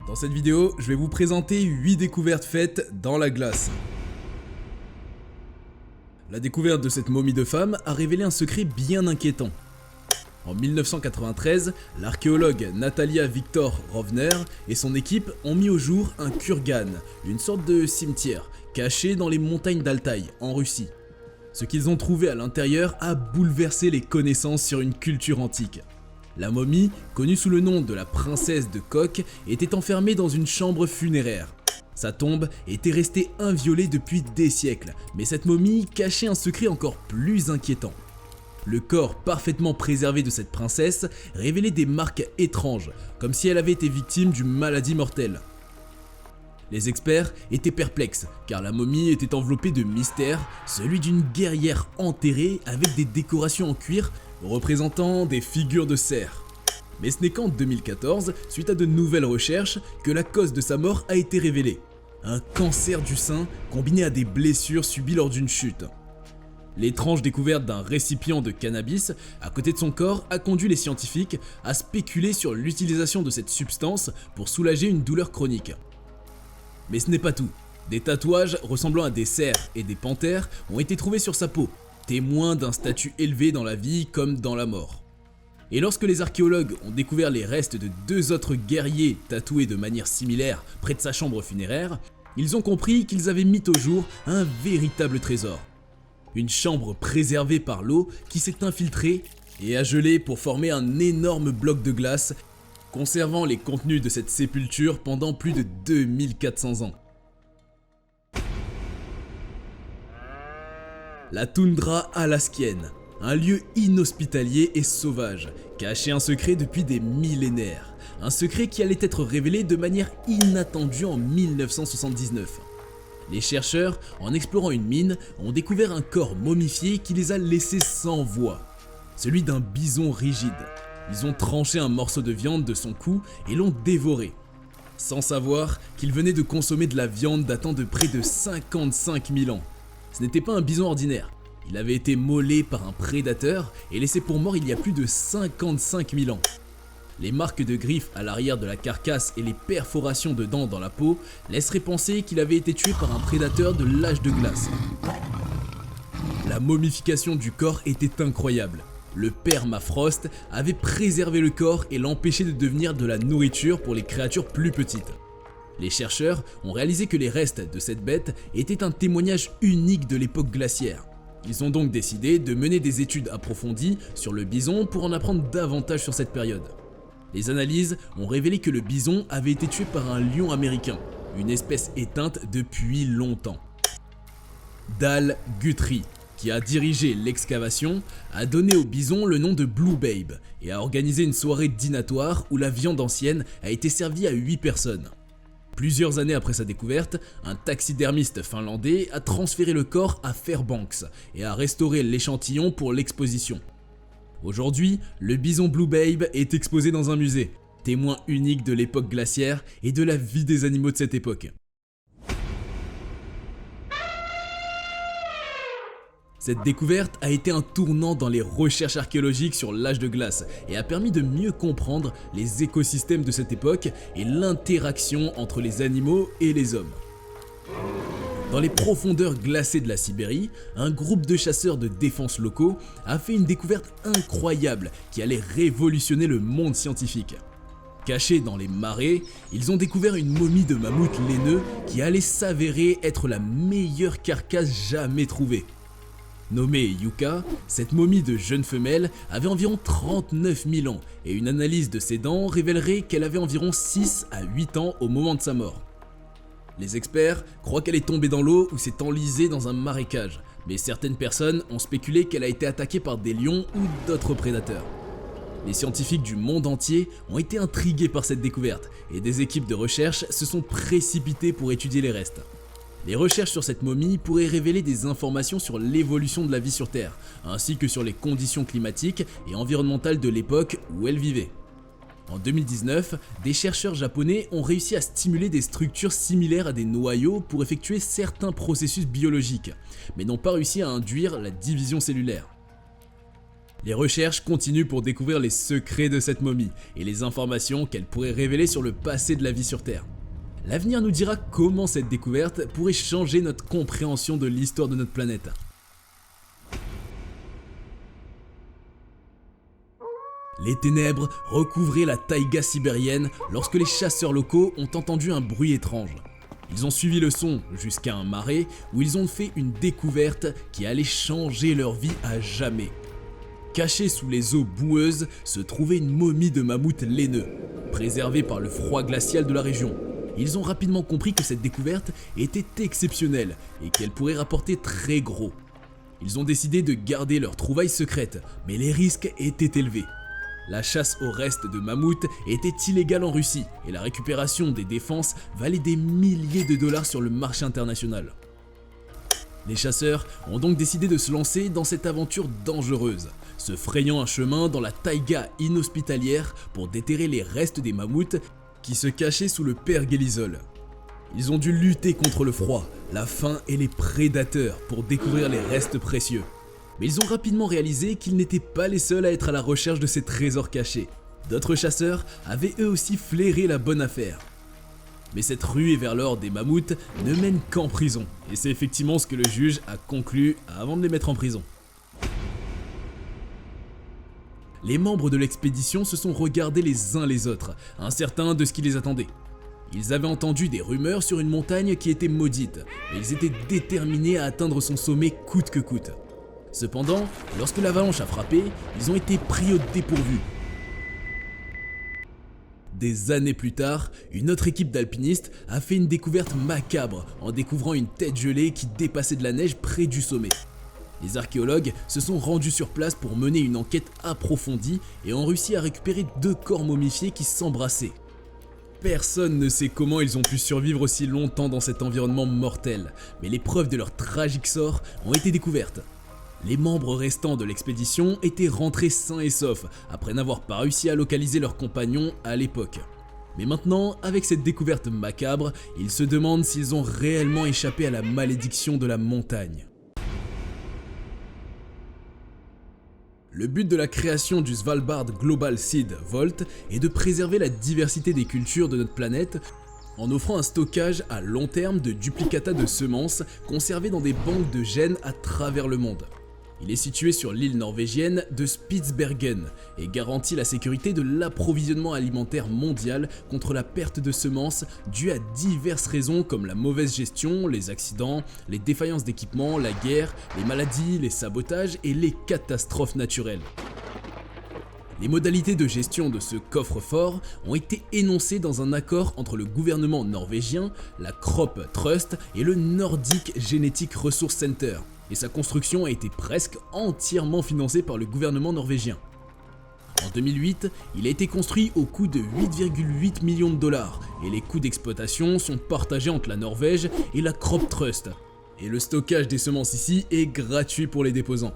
Dans cette vidéo, je vais vous présenter 8 découvertes faites dans la glace. La découverte de cette momie de femme a révélé un secret bien inquiétant. En 1993, l'archéologue Natalia Victor Rovner et son équipe ont mis au jour un kurgan, une sorte de cimetière, caché dans les montagnes d'Altaï, en Russie. Ce qu'ils ont trouvé à l'intérieur a bouleversé les connaissances sur une culture antique. La momie, connue sous le nom de la princesse de Coq, était enfermée dans une chambre funéraire. Sa tombe était restée inviolée depuis des siècles, mais cette momie cachait un secret encore plus inquiétant. Le corps parfaitement préservé de cette princesse révélait des marques étranges, comme si elle avait été victime d'une maladie mortelle. Les experts étaient perplexes, car la momie était enveloppée de mystère, celui d'une guerrière enterrée avec des décorations en cuir représentant des figures de cerf. Mais ce n'est qu'en 2014, suite à de nouvelles recherches, que la cause de sa mort a été révélée. Un cancer du sein combiné à des blessures subies lors d'une chute. L'étrange découverte d'un récipient de cannabis à côté de son corps a conduit les scientifiques à spéculer sur l'utilisation de cette substance pour soulager une douleur chronique. Mais ce n'est pas tout. Des tatouages ressemblant à des cerfs et des panthères ont été trouvés sur sa peau, témoins d'un statut élevé dans la vie comme dans la mort. Et lorsque les archéologues ont découvert les restes de 2 autres guerriers tatoués de manière similaire près de sa chambre funéraire, ils ont compris qu'ils avaient mis au jour un véritable trésor. Une chambre préservée par l'eau qui s'est infiltrée et a gelé pour former un énorme bloc de glace, conservant les contenus de cette sépulture pendant plus de 2400 ans. La toundra alaskienne, un lieu inhospitalier et sauvage, cachait un secret depuis des millénaires. Un secret qui allait être révélé de manière inattendue en 1979. Les chercheurs, en explorant une mine, ont découvert un corps momifié qui les a laissés sans voix. Celui d'un bison rigide. Ils ont tranché un morceau de viande de son cou et l'ont dévoré. Sans savoir qu'il venait de consommer de la viande datant de près de 55 000 ans. Ce n'était pas un bison ordinaire. Il avait été maulé par un prédateur et laissé pour mort il y a plus de 55 000 ans. Les marques de griffes à l'arrière de la carcasse et les perforations de dents dans la peau laisseraient penser qu'il avait été tué par un prédateur de l'âge de glace. La momification du corps était incroyable. Le permafrost avait préservé le corps et l'empêchait de devenir de la nourriture pour les créatures plus petites. Les chercheurs ont réalisé que les restes de cette bête étaient un témoignage unique de l'époque glaciaire. Ils ont donc décidé de mener des études approfondies sur le bison pour en apprendre davantage sur cette période. Les analyses ont révélé que le bison avait été tué par un lion américain, une espèce éteinte depuis longtemps. Dal Guthrie, qui a dirigé l'excavation, a donné au bison le nom de Blue Babe et a organisé une soirée dînatoire où la viande ancienne a été servie à 8 personnes. Plusieurs années après sa découverte, un taxidermiste finlandais a transféré le corps à Fairbanks et a restauré l'échantillon pour l'exposition. Aujourd'hui, le bison Blue Babe est exposé dans un musée, témoin unique de l'époque glaciaire et de la vie des animaux de cette époque. Cette découverte a été un tournant dans les recherches archéologiques sur l'âge de glace et a permis de mieux comprendre les écosystèmes de cette époque et l'interaction entre les animaux et les hommes. Dans les profondeurs glacées de la Sibérie, un groupe de chasseurs de défense locaux a fait une découverte incroyable qui allait révolutionner le monde scientifique. Cachés dans les marais, ils ont découvert une momie de mammouth laineux qui allait s'avérer être la meilleure carcasse jamais trouvée. Nommée Yuka, cette momie de jeune femelle avait environ 39 000 ans et une analyse de ses dents révélerait qu'elle avait environ 6 à 8 ans au moment de sa mort. Les experts croient qu'elle est tombée dans l'eau ou s'est enlisée dans un marécage, mais certaines personnes ont spéculé qu'elle a été attaquée par des lions ou d'autres prédateurs. Les scientifiques du monde entier ont été intrigués par cette découverte et des équipes de recherche se sont précipitées pour étudier les restes. Les recherches sur cette momie pourraient révéler des informations sur l'évolution de la vie sur Terre, ainsi que sur les conditions climatiques et environnementales de l'époque où elle vivait. En 2019, des chercheurs japonais ont réussi à stimuler des structures similaires à des noyaux pour effectuer certains processus biologiques, mais n'ont pas réussi à induire la division cellulaire. Les recherches continuent pour découvrir les secrets de cette momie et les informations qu'elle pourrait révéler sur le passé de la vie sur Terre. L'avenir nous dira comment cette découverte pourrait changer notre compréhension de l'histoire de notre planète. Les ténèbres recouvraient la taïga sibérienne lorsque les chasseurs locaux ont entendu un bruit étrange. Ils ont suivi le son jusqu'à un marais où ils ont fait une découverte qui allait changer leur vie à jamais. Cachée sous les eaux boueuses se trouvait une momie de mammouth laineux, préservée par le froid glacial de la région. Ils ont rapidement compris que cette découverte était exceptionnelle et qu'elle pourrait rapporter très gros. Ils ont décidé de garder leur trouvaille secrète, mais les risques étaient élevés. La chasse aux restes de mammouth était illégale en Russie et la récupération des défenses valait des milliers de dollars sur le marché international. Les chasseurs ont donc décidé de se lancer dans cette aventure dangereuse, se frayant un chemin dans la taïga inhospitalière pour déterrer les restes des mammouths qui se cachaient sous le pergélisol. Ils ont dû lutter contre le froid, la faim et les prédateurs pour découvrir les restes précieux. Mais ils ont rapidement réalisé qu'ils n'étaient pas les seuls à être à la recherche de ces trésors cachés. D'autres chasseurs avaient eux aussi flairé la bonne affaire. Mais cette ruée vers l'or des mammouths ne mène qu'en prison, et c'est effectivement ce que le juge a conclu avant de les mettre en prison. Les membres de l'expédition se sont regardés les uns les autres, incertains de ce qui les attendait. Ils avaient entendu des rumeurs sur une montagne qui était maudite, et ils étaient déterminés à atteindre son sommet coûte que coûte. Cependant, lorsque l'avalanche a frappé, ils ont été pris au dépourvu. Des années plus tard, une autre équipe d'alpinistes a fait une découverte macabre en découvrant une tête gelée qui dépassait de la neige près du sommet. Les archéologues se sont rendus sur place pour mener une enquête approfondie et ont réussi à récupérer 2 corps momifiés qui s'embrassaient. Personne ne sait comment ils ont pu survivre aussi longtemps dans cet environnement mortel, mais les preuves de leur tragique sort ont été découvertes. Les membres restants de l'expédition étaient rentrés sains et saufs après n'avoir pas réussi à localiser leurs compagnons à l'époque. Mais maintenant, avec cette découverte macabre, ils se demandent s'ils ont réellement échappé à la malédiction de la montagne. Le but de la création du Svalbard Global Seed Vault est de préserver la diversité des cultures de notre planète en offrant un stockage à long terme de duplicata de semences conservées dans des banques de gènes à travers le monde. Il est situé sur l'île norvégienne de Spitsbergen et garantit la sécurité de l'approvisionnement alimentaire mondial contre la perte de semences due à diverses raisons comme la mauvaise gestion, les accidents, les défaillances d'équipement, la guerre, les maladies, les sabotages et les catastrophes naturelles. Les modalités de gestion de ce coffre-fort ont été énoncées dans un accord entre le gouvernement norvégien, la Crop Trust et le Nordic Genetic Resource Center, et sa construction a été presque entièrement financée par le gouvernement norvégien. En 2008, il a été construit au coût de 8,8 millions de dollars et les coûts d'exploitation sont partagés entre la Norvège et la Crop Trust. Et le stockage des semences ici est gratuit pour les déposants.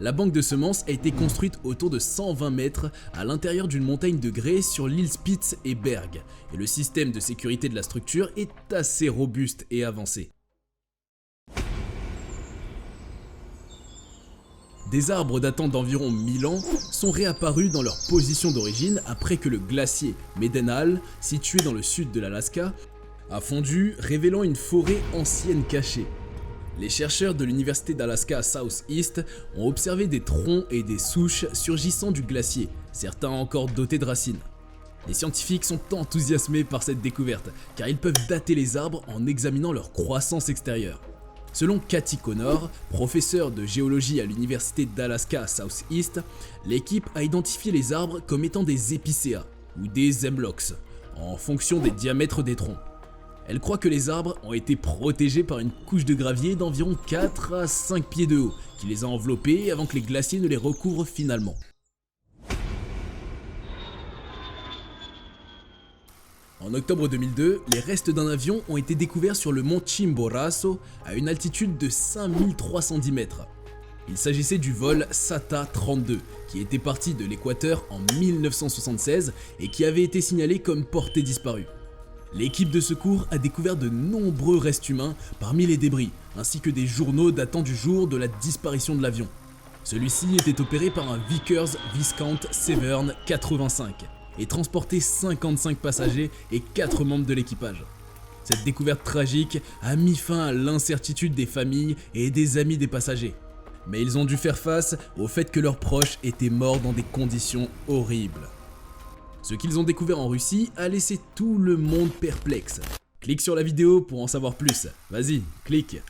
La banque de semences a été construite autour de 120 mètres à l'intérieur d'une montagne de grès sur l'île Spitz et Berg, et le système de sécurité de la structure est assez robuste et avancé. Des arbres datant d'environ 1000 ans sont réapparus dans leur position d'origine après que le glacier Mendenhall, situé dans le sud de l'Alaska, a fondu, révélant une forêt ancienne cachée. Les chercheurs de l'université d'Alaska Southeast ont observé des troncs et des souches surgissant du glacier, certains encore dotés de racines. Les scientifiques sont enthousiasmés par cette découverte, car ils peuvent dater les arbres en examinant leur croissance extérieure. Selon Cathy Connor, professeure de géologie à l'université d'Alaska Southeast, l'équipe a identifié les arbres comme étant des épicéas, ou des hemlocks, en fonction des diamètres des troncs. Elle croit que les arbres ont été protégés par une couche de gravier d'environ 4 à 5 pieds de haut, qui les a enveloppés avant que les glaciers ne les recouvrent finalement. En octobre 2002, les restes d'un avion ont été découverts sur le mont Chimborazo à une altitude de 5310 mètres. Il s'agissait du vol SATA-32 qui était parti de l'Équateur en 1976 et qui avait été signalé comme porté disparu. L'équipe de secours a découvert de nombreux restes humains parmi les débris, ainsi que des journaux datant du jour de la disparition de l'avion. Celui-ci était opéré par un Vickers Viscount Severn 85 et transportait 55 passagers et 4 membres de l'équipage. Cette découverte tragique a mis fin à l'incertitude des familles et des amis des passagers. Mais ils ont dû faire face au fait que leurs proches étaient morts dans des conditions horribles. Ce qu'ils ont découvert en Russie a laissé tout le monde perplexe. Clique sur la vidéo pour en savoir plus. Vas-y, clique.